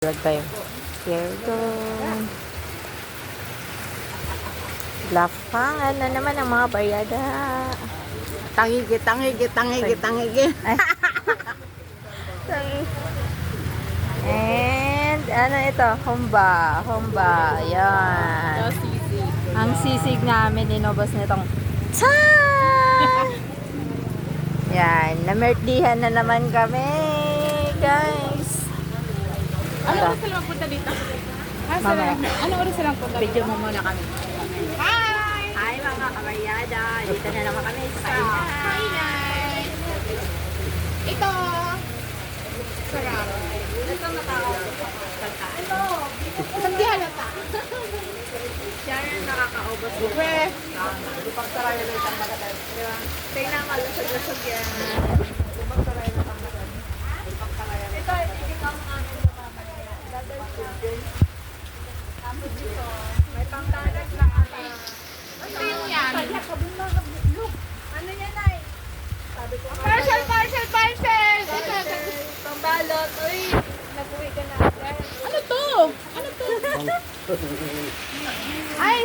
Vlog tayo. Here go. Lapangan na naman ang mga bayada. Tangigi. And ano ito? Humba. Yan. Ang sisig namin inubos nitong yan. Namertlihan na naman kami, guys. Ano oras sila magpunta dito? Mamaya. Ano oras sila magpunta dito? Video mo muna kami. Hi! Hi mga kabayada. Dito na naman kami sa Kainan! Ito! Sarap. Ito matao. Pagkaan. Hindi halata. Siya yung nakakaubos. Pre! Tingnan ka, lusog-lusog yan. Ito, ikaw ang aming mamamaya. Tapos dito, may pangtanag na ata. Ano yan? Ano yan ay? Sabi ko, Parcel! Ito. pambalot. Uy, nag-uwi ka na. Ano to? Ay!